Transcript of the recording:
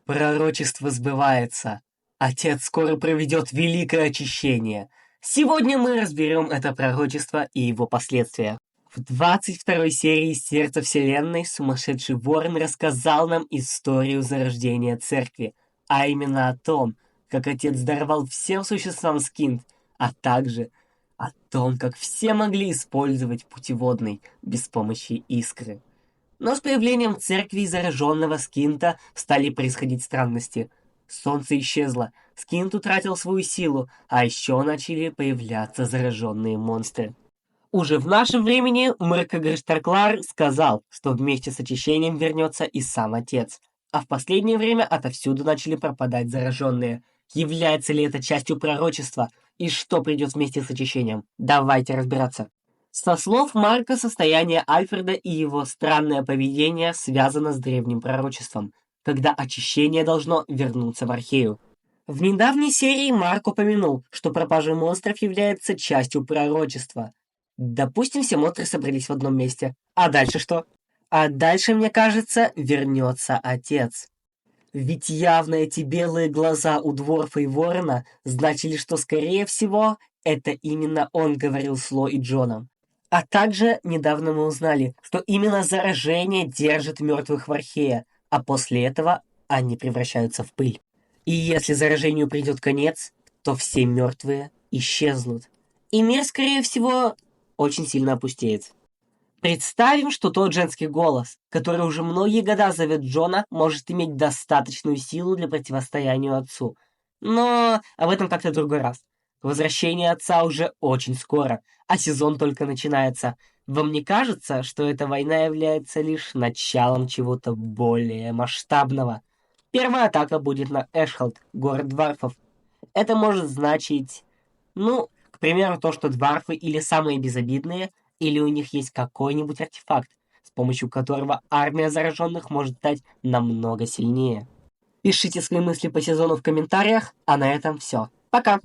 Пророчество сбывается. Отец скоро проведет великое очищение. Сегодня мы разберем это пророчество и его последствия. В 22 серии «Сердце Вселенной» сумасшедший Ворон рассказал нам историю зарождения церкви, а именно о том, как отец даровал всем существам скинт, а также о том, как все могли использовать путеводный без помощи искры. Но с появлением церкви и зараженного Скинта стали происходить странности. Солнце исчезло, Скинт утратил свою силу, а еще начали появляться зараженные монстры. Уже в нашем времени Мракогрыштарклар сказал, что вместе с очищением вернется и сам отец. А в последнее время отовсюду начали пропадать зараженные. Является ли это частью пророчества? И что придет вместе с очищением? Давайте разбираться. Со слов Марка, состояние Альфреда и его странное поведение связано с древним пророчеством, когда очищение должно вернуться в Архею. В недавней серии Марк упомянул, что пропажа монстров является частью пророчества. Допустим, все монстры собрались в одном месте. А дальше что? А дальше, мне кажется, вернется отец. Ведь явно эти белые глаза у Дворфа и Ворона значили, что, скорее всего, это именно он говорил с Ло и Джоном. А также недавно мы узнали, что именно заражение держит мертвых в Архее, а после этого они превращаются в пыль. И если заражению придет конец, то все мертвые исчезнут. И мир, скорее всего, очень сильно опустеет. Представим, что тот женский голос, который уже многие года зовет Джона, может иметь достаточную силу для противостояния отцу. Но об этом как-то в другой раз. Возвращение отца уже очень скоро, а сезон только начинается. Вам не кажется, что эта война является лишь началом чего-то более масштабного? Первая атака будет на Эшхолд, город дварфов. Это может значить, к примеру, то, что дварфы или самые безобидные, или у них есть какой-нибудь артефакт, с помощью которого армия зараженных может стать намного сильнее. Пишите свои мысли по сезону в комментариях, а на этом все. Пока!